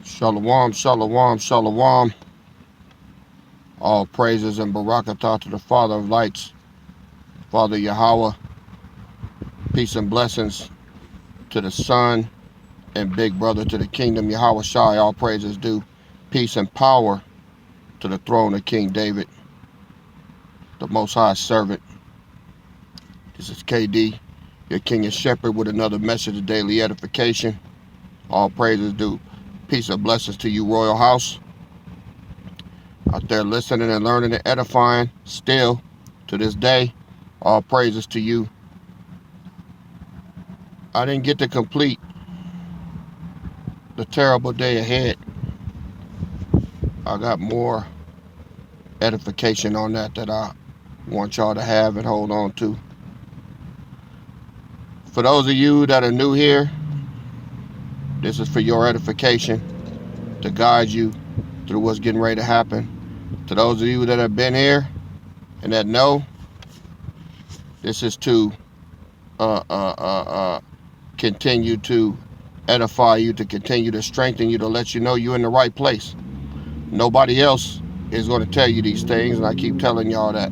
Shalom, shalom, shalom. All praises and barakatah to the Father of lights, Father Yahweh. Peace and blessings to the Son and big brother to the kingdom, Yahweh Shai. All praises due. Peace and power to the throne of King David, the Most High servant. This is KD, your king and shepherd, with another message of daily edification. All praises due. Peace and blessings to you, Royal House. Out there listening and learning and edifying still to this day. All praises to you. I didn't get to complete the terrible day ahead. I got more edification on that I want y'all to have and hold on to. For those of you that are new here, this is for your edification, to guide you through what's getting ready to happen. To those of you that have been here and that know, this is to continue to edify you, to continue to strengthen you, to let you know you're in the right place. Nobody else is going to tell you these things, and I keep telling y'all that.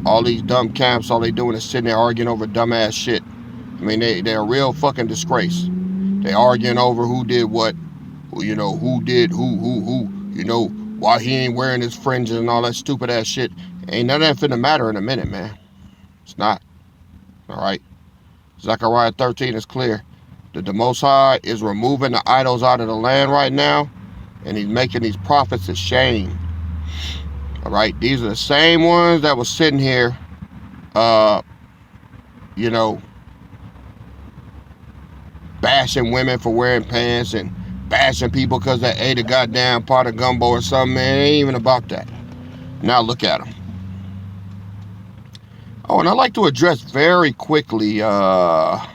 All these dumb camps, all they doing is sitting there arguing over dumbass shit. I mean, they're a real fucking disgrace. They arguing over who did what, who did who, why he ain't wearing his fringes and all that stupid ass shit. Ain't none of that finna matter in a minute, man. It's not. All right. Zechariah 13 is clear that the Most High is removing the idols out of the land right now, and he's making these prophets ashamed. All right. These are the same ones that was sitting here, bashing women for wearing pants and bashing people because they ate a goddamn pot of gumbo or something. Man, it ain't even about that. Now look at them. Oh, and I'd like to address very quickly, I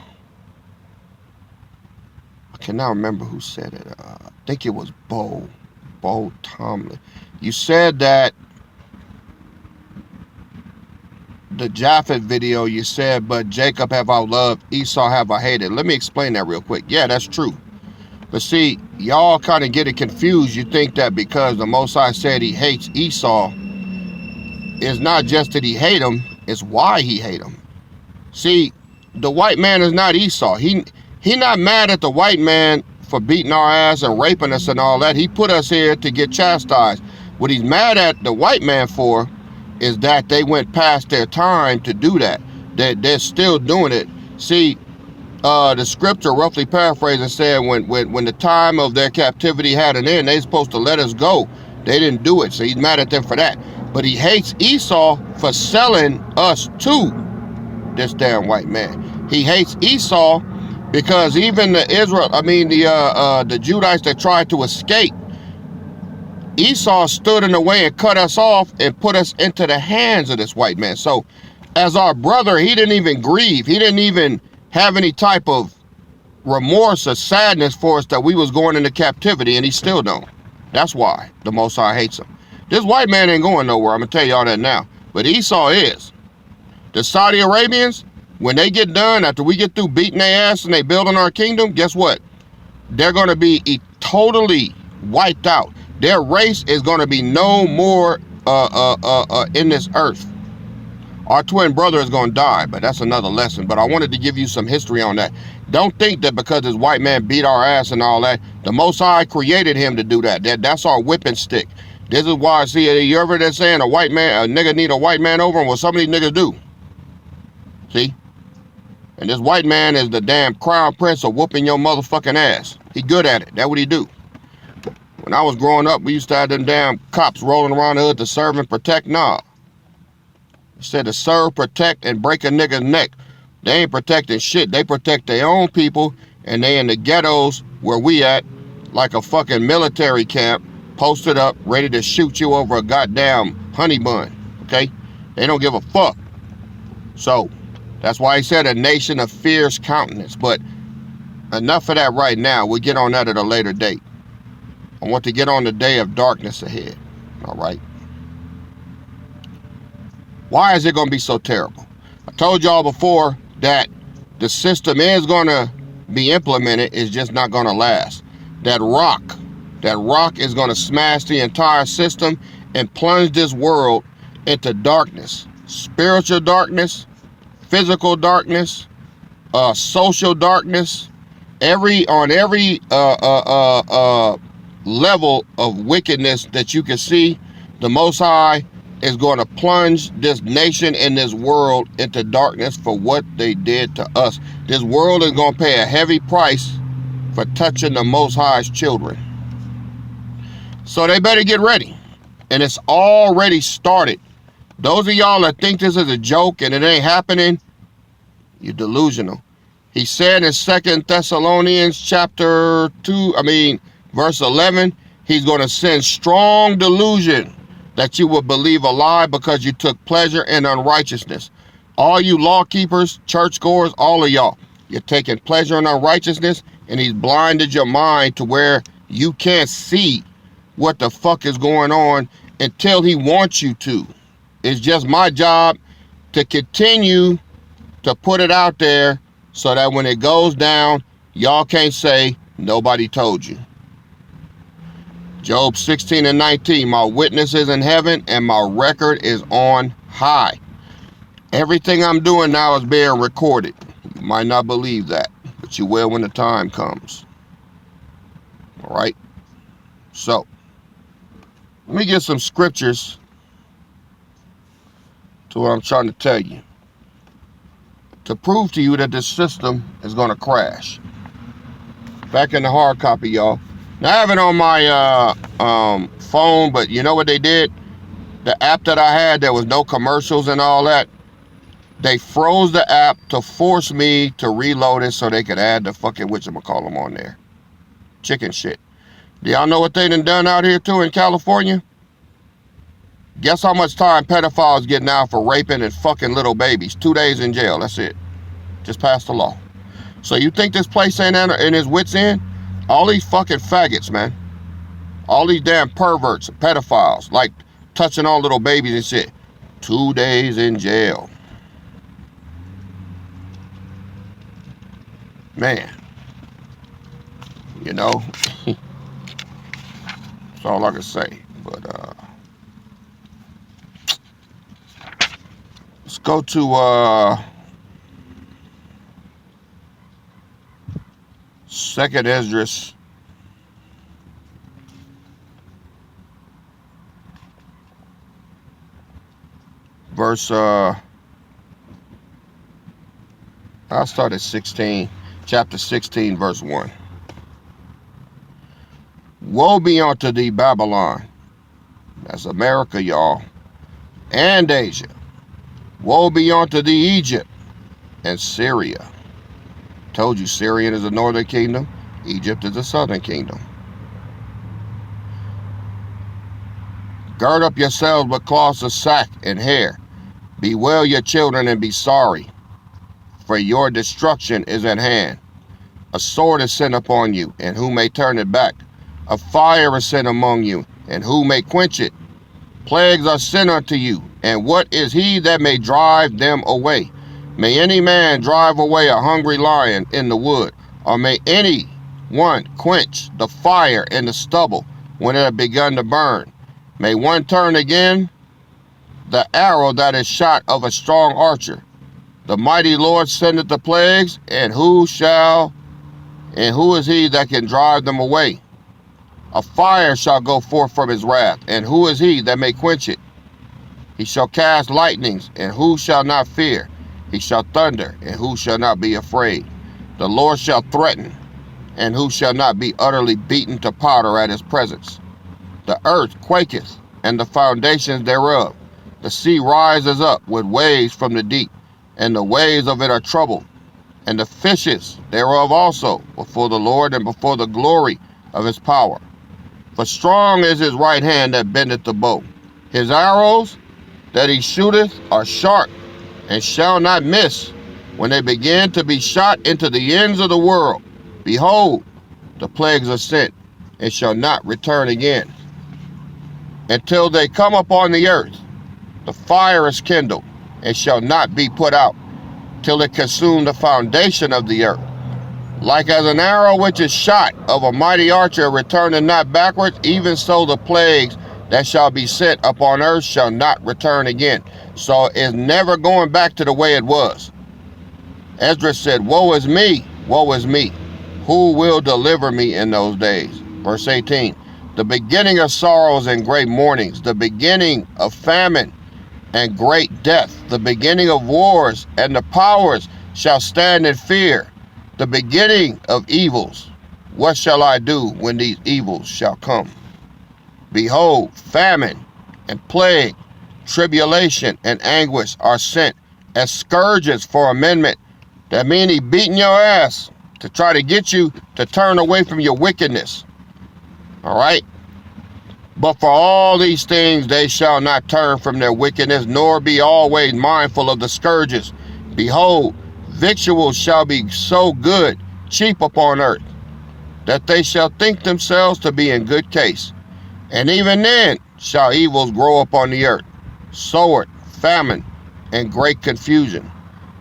cannot remember who said it. I think it was Bo Tomlin. You said that the Japhet video, you said, but Jacob have I loved, Esau have I hated. Let me explain that real quick. Yeah, that's true. But see, y'all kind of get it confused. You think that because the Most High said he hates Esau, it's not just that he hate him, it's why he hate him. See, the white man is not Esau. He not mad at the white man for beating our ass and raping us and all that. He put us here to get chastised. What he's mad at the white man for is that they went past their time to do that. They're still doing it. See, the scripture, roughly paraphrasing, said when the time of their captivity had an end, they supposed to let us go. They didn't do it, so he's mad at them for that. But he hates Esau for selling us to this damn white man. He hates Esau because even the Judites that tried to escape, Esau stood in the way and cut us off and put us into the hands of this white man. So as our brother, he didn't even grieve. He didn't even have any type of remorse or sadness for us that we was going into captivity, and he still don't. That's why the Most High hates him. This white man ain't going nowhere. I'm going to tell y'all that now. But Esau is. The Saudi Arabians, when they get done, after we get through beating their ass and they building our kingdom, guess what? They're going to be totally wiped out. Their race is going to be no more in this earth. Our twin brother is going to die, but that's another lesson. But I wanted to give you some history on that. Don't think that because this white man beat our ass and all that, the Most High created him to do that. That's our whipping stick. This is why, see, you ever that saying a nigga need a white man over him? Well, some of these niggas do. See? And this white man is the damn crown prince of whooping your motherfucking ass. He good at it. That's what he do. When I was growing up, we used to have them damn cops rolling around the hood to serve and protect. Nah. It said to serve, protect, and break a nigga's neck. They ain't protecting shit. They protect their own people, and they in the ghettos where we at, like a fucking military camp, posted up, ready to shoot you over a goddamn honey bun. Okay? They don't give a fuck. So, that's why he said a nation of fierce countenance. But enough of that right now. We'll get on that at a later date. I want to get on the day of darkness ahead. All right. Why is it going to be so terrible? I told y'all before that the system is going to be implemented. It's just not going to last. That rock That rock is going to smash the entire system and plunge this world into darkness. Spiritual darkness, physical darkness, social darkness, every level of wickedness that you can see, the Most High is going to plunge this nation and this world into darkness for what they did to us. This world is going to pay a heavy price for touching the Most High's children. So they better get ready. And it's already started. Those of y'all that think this is a joke and it ain't happening, you're delusional. He said in 2 Thessalonians chapter 2, verse 11, he's going to send strong delusion that you will believe a lie because you took pleasure in unrighteousness. All you law keepers, churchgoers, all of y'all, you're taking pleasure in unrighteousness, and he's blinded your mind to where you can't see what the fuck is going on until he wants you to. It's just my job to continue to put it out there so that when it goes down, y'all can't say nobody told you. Job 16:19, my witness is in heaven and my record is on high. Everything I'm doing now is being recorded. You might not believe that, but you will when the time comes. All right? So, let me get some scriptures to what I'm trying to tell you, to prove to you that this system is going to crash. Back in the hard copy, y'all. Now, I have it on my phone, but you know what they did? The app that I had, there was no commercials and all that. They froze the app to force me to reload it so they could add the fucking whatchamacallem on there. Chicken shit. Do y'all know what they done out here too in California? Guess how much time pedophiles get now for raping and fucking little babies? 2 days in jail, that's it. Just passed the law. So you think this place ain't in his wits end? All these fucking faggots, man. All these damn perverts and pedophiles, like touching on little babies and shit. 2 days in jail. Man. You know, that's all I can say. But let's go to 2nd Esdras. Verse I'll start at 16, chapter 16, verse 1. Woe be unto thee, Babylon. That's America, y'all. And Asia. Woe be unto thee, Egypt and Syria. Told you, Syria is the northern kingdom. Egypt is the southern kingdom. Gird up yourselves with cloths of sack and hair. Bewail your children and be sorry, for your destruction is at hand. A sword is sent upon you, and who may turn it back? A fire is sent among you, and who may quench it? Plagues are sent unto you, and what is he that may drive them away? May any man drive away a hungry lion in the wood, or may any one quench the fire in the stubble when it had begun to burn? May one turn again the arrow that is shot of a strong archer. The mighty Lord sendeth the plagues, and who is he that can drive them away? A fire shall go forth from his wrath, and who is he that may quench it? He shall cast lightnings, and who shall not fear? He shall thunder, and who shall not be afraid? The Lord shall threaten, and who shall not be utterly beaten to powder at his presence? The earth quaketh, and the foundations thereof. The sea rises up with waves from the deep, and the waves of it are troubled. And the fishes thereof also, before the Lord and before the glory of his power. For strong is his right hand that bendeth the bow. His arrows that he shooteth are sharp, and shall not miss. When they begin to be shot into the ends of the world, behold, the plagues are sent, and shall not return again. Until they come upon the earth, the fire is kindled, and shall not be put out, till it consume the foundation of the earth. Like as an arrow which is shot of a mighty archer, returning not backwards, even so the plagues that shall be sent upon earth shall not return again. So it's never going back to the way it was. Esdras said, woe is me, woe is me. Who will deliver me in those days? Verse 18, the beginning of sorrows and great mournings, the beginning of famine and great death, the beginning of wars, and the powers shall stand in fear, the beginning of evils. What shall I do when these evils shall come? Behold, famine and plague, tribulation and anguish are sent as scourges for amendment. That means he beating your ass to try to get you to turn away from your wickedness. All right? But for all these things they shall not turn from their wickedness, nor be always mindful of the scourges. Behold, victuals shall be so good, cheap upon earth, that they shall think themselves to be in good case. And even then shall evils grow upon the earth, sword, famine, and great confusion.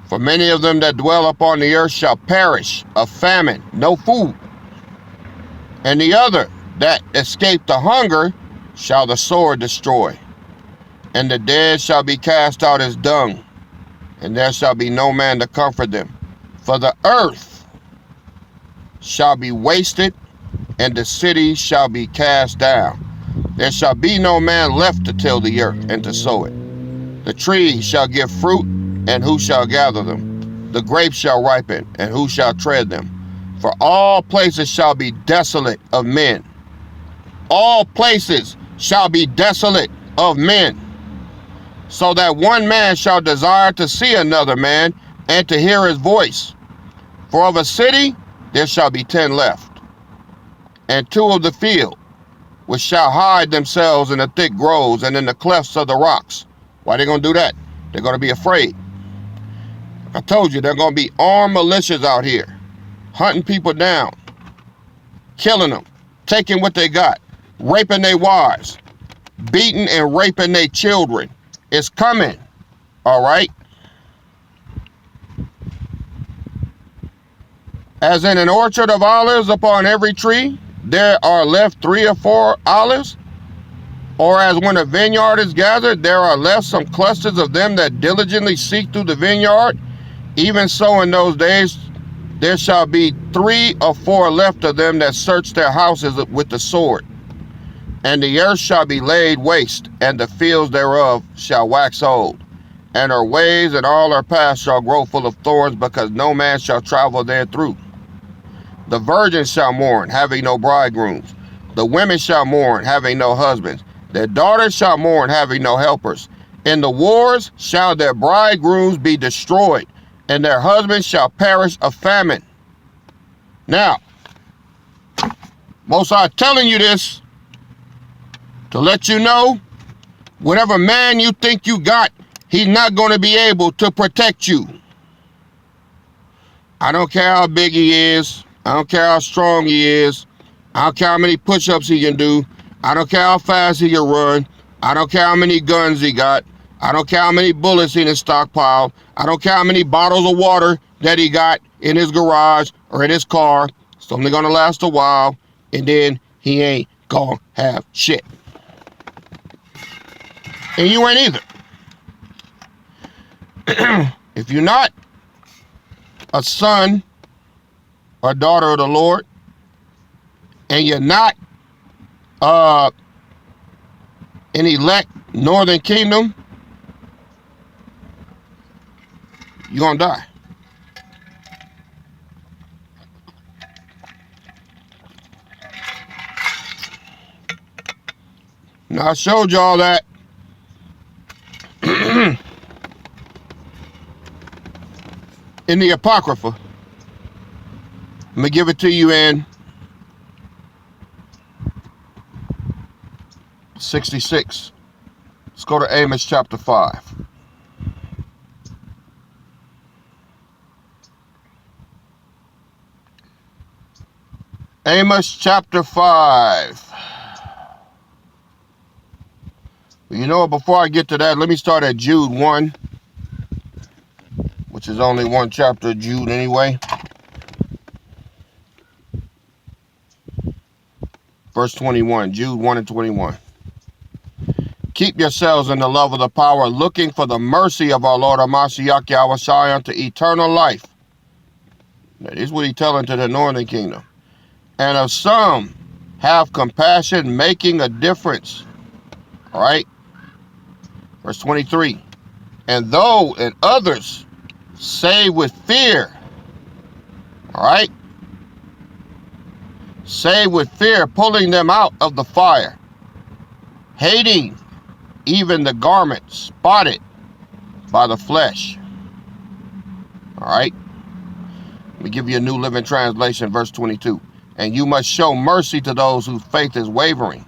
For many of them that dwell upon the earth shall perish of famine, no food. And the other that escape the hunger shall the sword destroy. And the dead shall be cast out as dung, and there shall be no man to comfort them. For the earth shall be wasted, and the cities shall be cast down. There shall be no man left to till the earth and to sow it. The trees shall give fruit, and who shall gather them? The grapes shall ripen, and who shall tread them? For all places shall be desolate of men. All places shall be desolate of men, so that one man shall desire to see another man, and to hear his voice. For of a city there shall be 10 left, and 2 of the field, which shall hide themselves in the thick groves and in the clefts of the rocks. Why are they going to do that? They're going to be afraid. I told you, they're going to be armed militias out here, hunting people down, killing them, taking what they got, raping their wives, beating and raping their children. It's coming, all right? As in an orchard of olives, upon every tree there are left 3 or 4 olives, or as when a vineyard is gathered, there are left some clusters of them that diligently seek through the vineyard. Even so in those days there shall be 3 or 4 left of them that search their houses with the sword. And the earth shall be laid waste, and the fields thereof shall wax old. And her ways and all her paths shall grow full of thorns, because no man shall travel therethrough. The virgins shall mourn, having no bridegrooms. The women shall mourn, having no husbands. Their daughters shall mourn, having no helpers. In the wars shall their bridegrooms be destroyed, and their husbands shall perish of famine. Now, Most High telling you this to let you know, whatever man you think you got, he's not going to be able to protect you. I don't care how big he is. I don't care how strong he is. I don't care how many push-ups he can do. I don't care how fast he can run. I don't care how many guns he got. I don't care how many bullets in his stockpile. I don't care how many bottles of water that he got in his garage or in his car. It's only going to last a while, and then he ain't going to have shit. And you ain't either. If you're not a son or daughter of the Lord, and you're not an elect northern kingdom, you're gonna die. Now I showed y'all that in the Apocrypha. I'm gonna give it to you in 66. Let's go to Amos chapter 5. Amos chapter 5. Well, you know what, before I get to that, let me start at Jude 1, which is only one chapter of Jude anyway. Verse 21, Jude 1 and 21. Keep yourselves in the love of the power, looking for the mercy of our Lord Mashiach Yahweh Shai unto eternal life. Now, this is what he's telling to the northern kingdom. And of some have compassion, making a difference. All right. Verse 23. And though in others save with fear. All right. Save with fear, pulling them out of the fire. Hating even the garment spotted by the flesh. All right. Let me give you a New Living Translation, verse 22. And you must show mercy to those whose faith is wavering.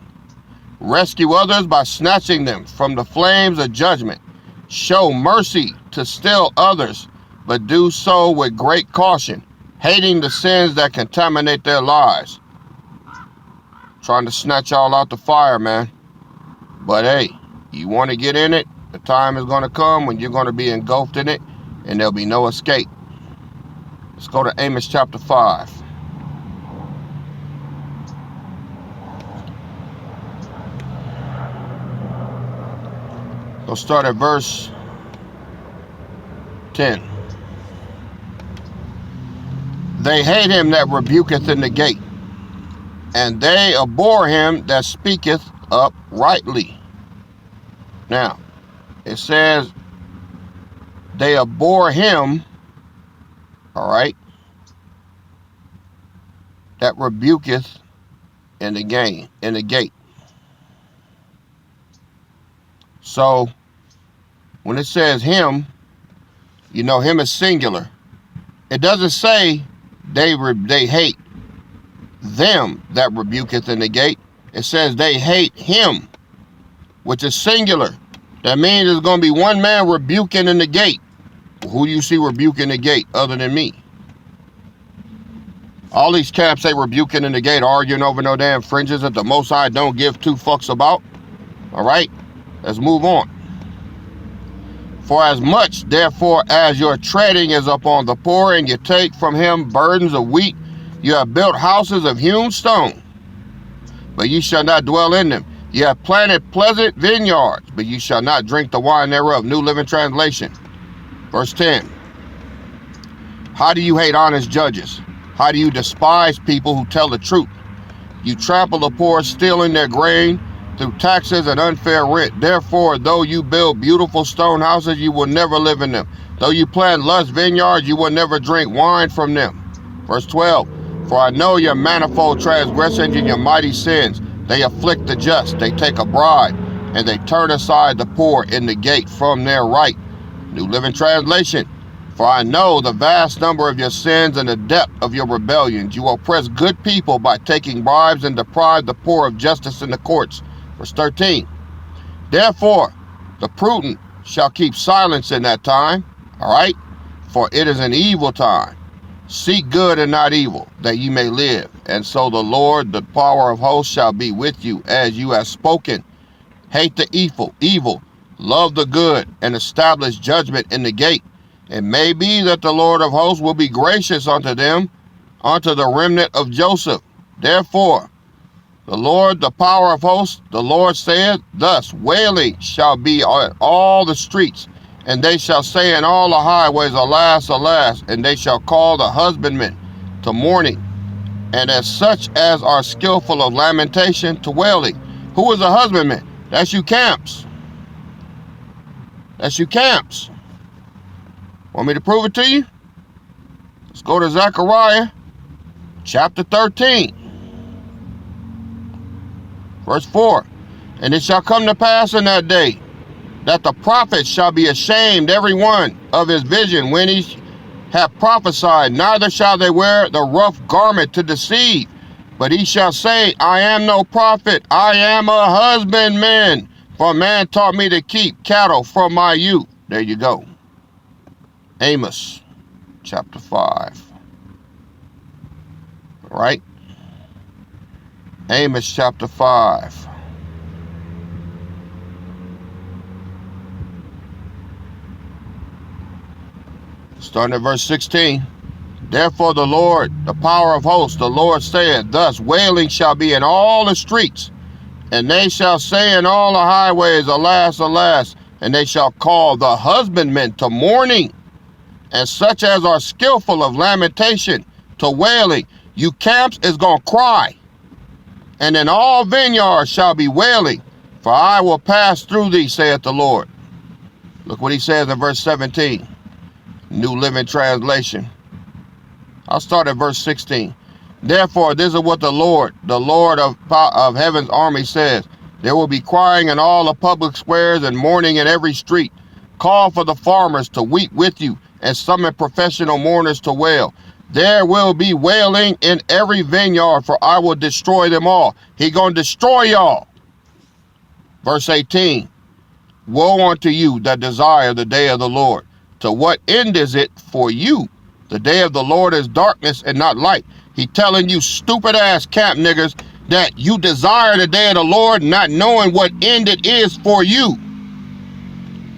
Rescue others by snatching them from the flames of judgment. Show mercy to still others, but do so with great caution, hating the sins that contaminate their lives. Trying to snatch y'all out the fire, man. But hey, you want to get in it, the time is going to come when you're going to be engulfed in it, and there'll be no escape. Let's go to Amos chapter 5. We'll start at verse 10. They hate him that rebuketh in the gate, and they abhor him that speaketh uprightly. Now, it says they abhor him, all right, that rebuketh in the gate. So, when it says him, you know him is singular. It doesn't say they hate them that rebuketh in the gate. It says they hate him, which is singular. That means there's going to be one man rebuking in the gate. Who do you see rebuking the gate other than me? All these camps say rebuking in the gate, arguing over no damn fringes that the Most High don't give two fucks about. All right, let's move on. For as much, therefore, as your treading is upon the poor, and you take from him burdens of wheat, you have built houses of hewn stone, but ye shall not dwell in them. Ye have planted pleasant vineyards, but ye shall not drink the wine thereof. New Living Translation. Verse 10. How do you hate honest judges? How do you despise people who tell the truth? You trample the poor, stealing their grain through taxes and unfair rent. Therefore, though you build beautiful stone houses, you will never live in them. Though you plant lush vineyards, you will never drink wine from them. Verse 12. For I know your manifold transgressions and your mighty sins. They afflict the just, they take a bribe, and they turn aside the poor in the gate from their right. New Living Translation. For I know the vast number of your sins and the depth of your rebellions. You oppress good people by taking bribes and deprive the poor of justice in the courts. Verse 13. Therefore, the prudent shall keep silence in that time, all right? For it is an evil time. Seek good and not evil, that ye may live. And so the Lord, the power of hosts, shall be with you as you have spoken. Hate the evil, love the good, and establish judgment in the gate. It may be that the Lord of hosts will be gracious unto them, unto the remnant of Joseph. Therefore, the Lord, the power of hosts, the Lord saith, thus wailing shall be on all the streets, and they shall say in all the highways, alas, alas, and they shall call the husbandmen to mourning, and as such as are skillful of lamentation to wailing. Who is a husbandman? That's you camps. That's you camps. Want me to prove it to you? Let's go to Zechariah chapter 13. Verse 4. And it shall come to pass in that day that the prophets shall be ashamed every one of his vision when he hath prophesied, neither shall they wear the rough garment to deceive, but he shall say, I am no prophet, I am a husbandman, for a man taught me to keep cattle from my youth. There you go. Amos chapter 5. All right? Amos chapter 5. Starting at verse 16. Therefore the Lord, the power of hosts, the Lord saith, thus wailing shall be in all the streets, and they shall say in all the highways, alas, alas, and they shall call the husbandmen to mourning, and such as are skillful of lamentation to wailing. You camps is going to cry, and in all vineyards shall be wailing, for I will pass through thee, saith the Lord. Look what he says in verse 17, New Living Translation. I'll start at verse 16. Therefore, this is what the Lord of heaven's army says. There will be crying in all the public squares and mourning in every street. Call for the farmers to weep with you and summon professional mourners to wail. There will be wailing in every vineyard, for I will destroy them all. He gonna destroy y'all. Verse 18. Woe unto you that desire the day of the Lord. To what end is it for you? The day of the Lord is darkness and not light. He telling you stupid ass camp niggas that you desire the day of the Lord, not knowing what end it is for you.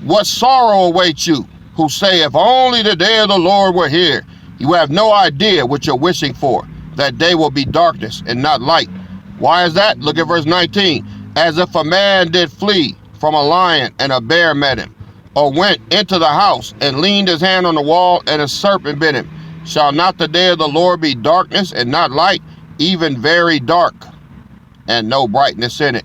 What sorrow awaits you, who say, if only the day of the Lord were here. You have no idea what you're wishing for. That day will be darkness and not light. Why is that? Look at verse 19. As if a man did flee from a lion and a bear met him, or went into the house and leaned his hand on the wall and a serpent bit him. Shall not the day of the Lord be darkness and not light, even very dark, and no brightness in it?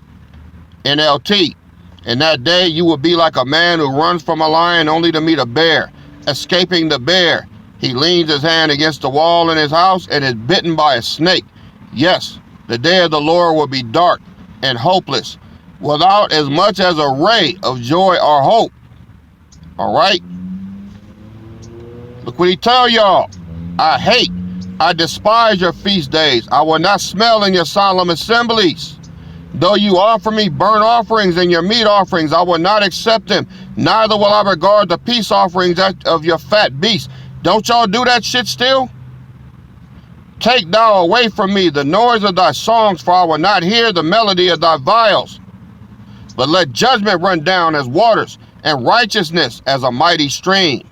NLT. In that day you will be like a man who runs from a lion only to meet a bear. Escaping the bear, he leans his hand against the wall in his house and is bitten by a snake. Yes, the day of the Lord will be dark and hopeless, without as much as a ray of joy or hope. All right? Look what he tell y'all. I despise your feast days. I will not smell in your solemn assemblies. Though you offer me burnt offerings and your meat offerings, I will not accept them. Neither will I regard the peace offerings of your fat beasts. Don't y'all do that shit still? Take thou away from me the noise of thy songs, for I will not hear the melody of thy viols. But let judgment run down as waters, and righteousness as a mighty stream.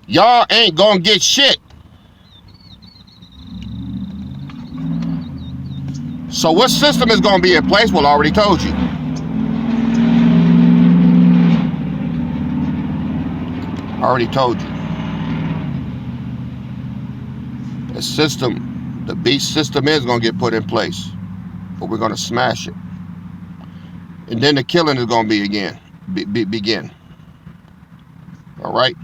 Y'all ain't gonna get shit. So what system is gonna be in place? Well, I already told you. I already told you. The system, the beast system is gonna get put in place, but we're gonna smash it. And then the killing is gonna begin. All right?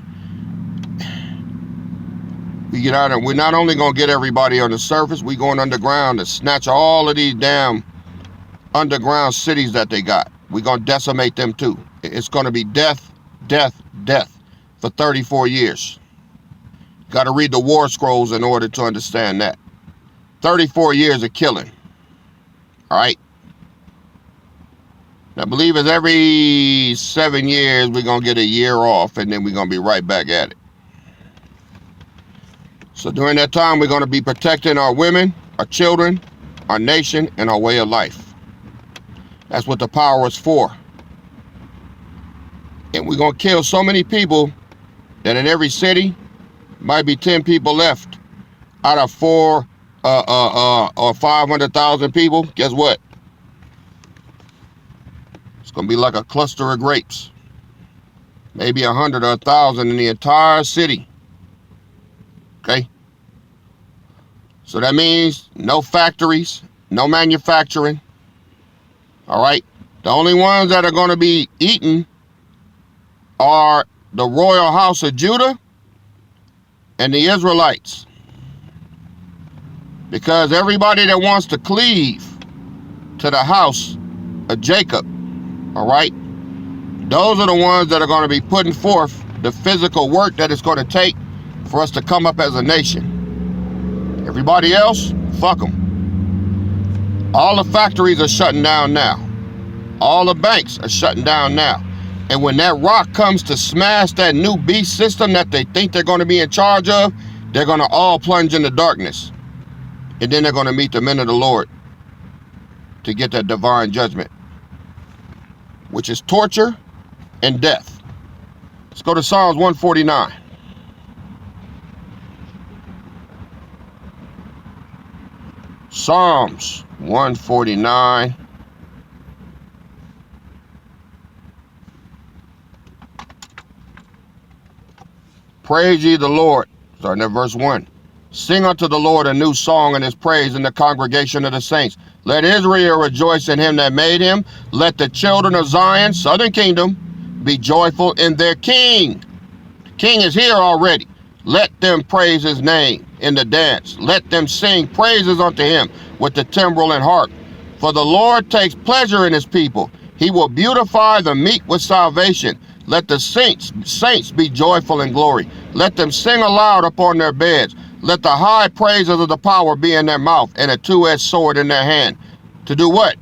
We get out and we're not only gonna get everybody on the surface, we going underground to snatch all of these damn underground cities that they got. We're gonna decimate them too. It's gonna be death, death, death for 34 years. Got to read the war scrolls in order to understand that. 34 years of killing. All right? I believe it's every 7 years we're going to get a year off, and then we're going to be right back at it. So during that time, we're going to be protecting our women, our children, our nation, and our way of life. That's what the power is for. And we're going to kill so many people that in every city, might be 10 people left out of 4 or 500,000 people. Guess what? It's gonna be like a cluster of grapes. Maybe 100 or 1,000 in the entire city. Okay? So that means no factories, no manufacturing. All right? The only ones that are gonna be eaten are the royal house of Judah and the Israelites. Because everybody that wants to cleave to the house of Jacob, all right, those are the ones that are going to be putting forth the physical work that it's going to take for us to come up as a nation. Everybody else, fuck them. All the factories are shutting down now. All the banks are shutting down now. And when that rock comes to smash that new beast system that they think they're going to be in charge of, they're going to all plunge into darkness. And then they're going to meet the men of the Lord to get that divine judgment, which is torture and death. Let's go to Psalms 149. Psalms 149. Praise ye the Lord. Starting at verse 1. Sing unto the Lord a new song and his praise in the congregation of the saints. Let Israel rejoice in him that made him. Let the children of Zion, southern kingdom, be joyful in their king. The king is here already. Let them praise his name in the dance. Let them sing praises unto him with the timbrel and harp. For the Lord takes pleasure in his people. He will beautify the meek with salvation. Let the saints be joyful in glory. Let them sing aloud upon their beds. Let the high praises of the power be in their mouth and a two-edged sword in their hand. To do what?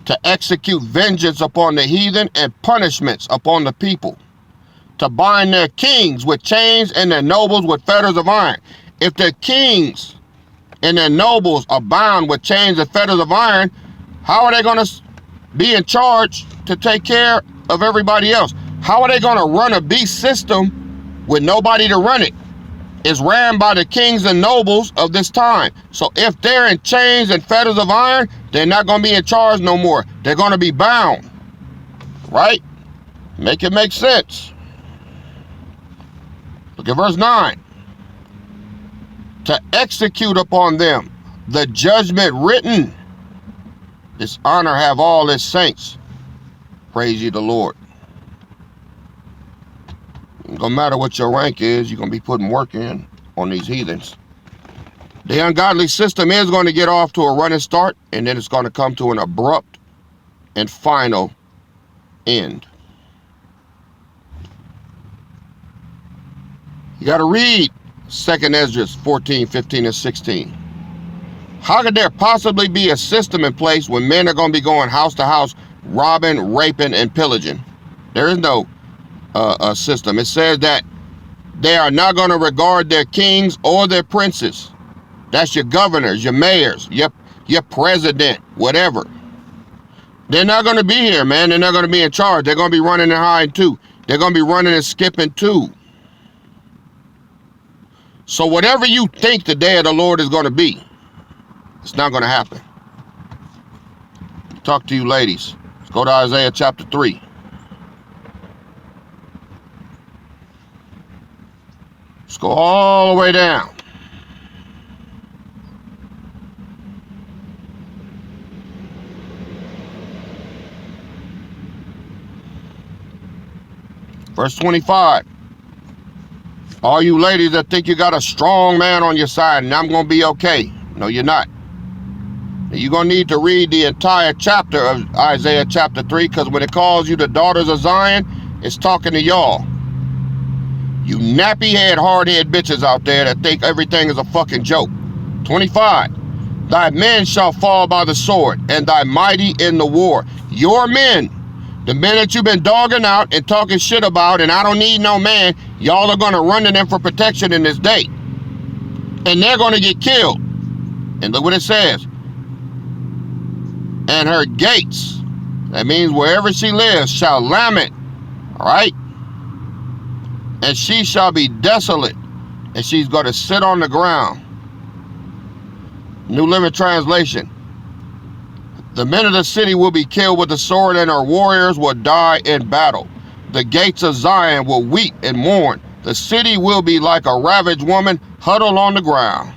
To execute vengeance upon the heathen and punishments upon the people. To bind their kings with chains and their nobles with fetters of iron. If their kings and their nobles are bound with chains and fetters of iron, how are they going to be in charge to take care of everybody else? How are they going to run a beast system with nobody to run it? It's ran by the kings and nobles of this time. So if they're in chains and fetters of iron, they're not going to be in charge no more. They're going to be bound. Right? Make it make sense. Look at verse 9. To execute upon them the judgment written. This honor have all his saints. Praise ye the Lord. No matter what your rank is, you're going to be putting work in on these heathens. The ungodly system is going to get off to a running start, and then it's going to come to an abrupt and final end. You got to read 2nd Ezra 14, 15, and 16. How could there possibly be a system in place when men are going to be going house to house, robbing, raping, and pillaging? There is no a system. It says that they are not going to regard their kings or their princes. That's your governors, your mayors, your president, whatever. They're not going to be here, man. They're not going to be in charge. They're going to be running and hiding too. They're going to be running and skipping too. So whatever you think the day of the Lord is going to be, it's not going to happen. Talk to you ladies. Let's go to Isaiah chapter 3. Let's go all the way down. Verse 25. All you ladies that think you got a strong man on your side and I'm going to be okay. No, you're not. You're going to need to read the entire chapter of Isaiah chapter 3, because when it calls you the daughters of Zion, it's talking to y'all. You nappy-head, hard-head bitches out there that think everything is a fucking joke. 25. Thy men shall fall by the sword, and thy mighty in the war. Your men, the men that you've been dogging out and talking shit about, and I don't need no man, y'all are going to run to them for protection in this day. And they're going to get killed. And look what it says. And her gates, that means wherever she lives, shall lament. All right? And she shall be desolate, and she's going to sit on the ground. New Living Translation. The men of the city will be killed with the sword, and her warriors will die in battle. The gates of Zion will weep and mourn. The city will be like a ravaged woman huddled on the ground.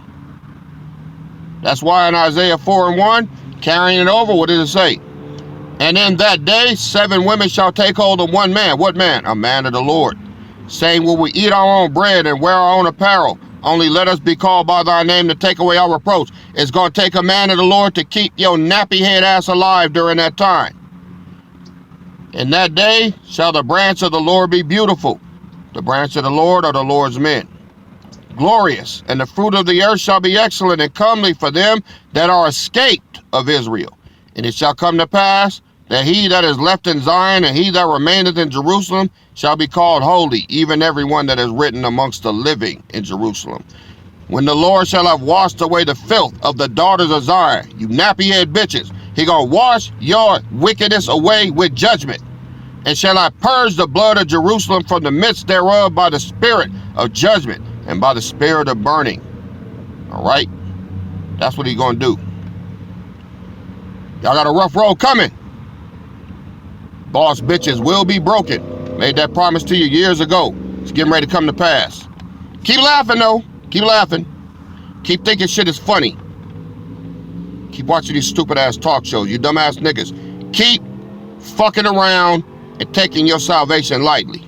That's why in Isaiah 4:1, carrying it over, what does it say? And in that day, 7 women shall take hold of one man. What man? A man of the Lord. Saying, will we eat our own bread and wear our own apparel? Only let us be called by thy name to take away our reproach. It's going to take a man of the Lord to keep your nappy head ass alive during that time. In that day shall the branch of the Lord be beautiful. The branch of the Lord are the Lord's men. Glorious, and the fruit of the earth shall be excellent and comely for them that are escaped of Israel. And it shall come to pass that he that is left in Zion and he that remaineth in Jerusalem shall be called holy, even every one that is written amongst the living in Jerusalem. When the Lord shall have washed away the filth of the daughters of Zion, you nappy-head bitches, he gonna wash your wickedness away with judgment. And shall I purge the blood of Jerusalem from the midst thereof by the spirit of judgment and by the spirit of burning. All right? That's what he's gonna do. Y'all got a rough road coming. Boss bitches will be broken. Made that promise to you years ago. It's getting ready to come to pass. Keep laughing though. Keep laughing. Keep thinking shit is funny. Keep watching these stupid ass talk shows, you dumb ass niggas. Keep fucking around and taking your salvation lightly.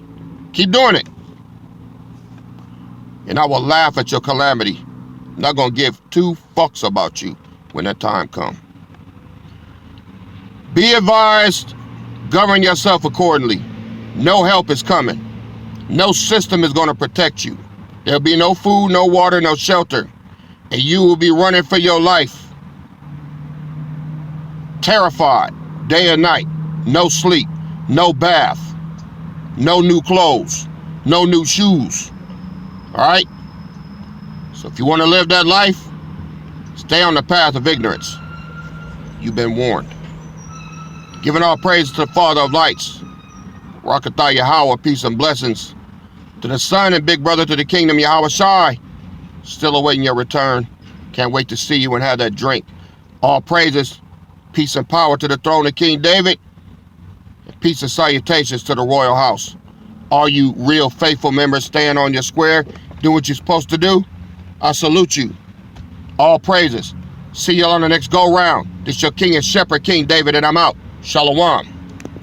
Keep doing it. And I will laugh at your calamity. I'm not gonna give two fucks about you when that time comes. Be advised, govern yourself accordingly. No help is coming. No system is gonna protect you. There'll be no food, no water, no shelter. And you will be running for your life. Terrified, day and night. No sleep, no bath, no new clothes, no new shoes. All right? So if you want to live that life, stay on the path of ignorance. You've been warned. Giving all praise to the Father of lights, Rakatha Yahweh, peace and blessings. To the Son and big brother to the kingdom, Yahweh Shai. Still awaiting your return. Can't wait to see you and have that drink. All praises, peace and power to the throne of King David. And peace and salutations to the royal house. All you real faithful members staying on your square, doing what you're supposed to do, I salute you. All praises. See y'all on the next go round. This your king and shepherd, King David, and I'm out. Shalom.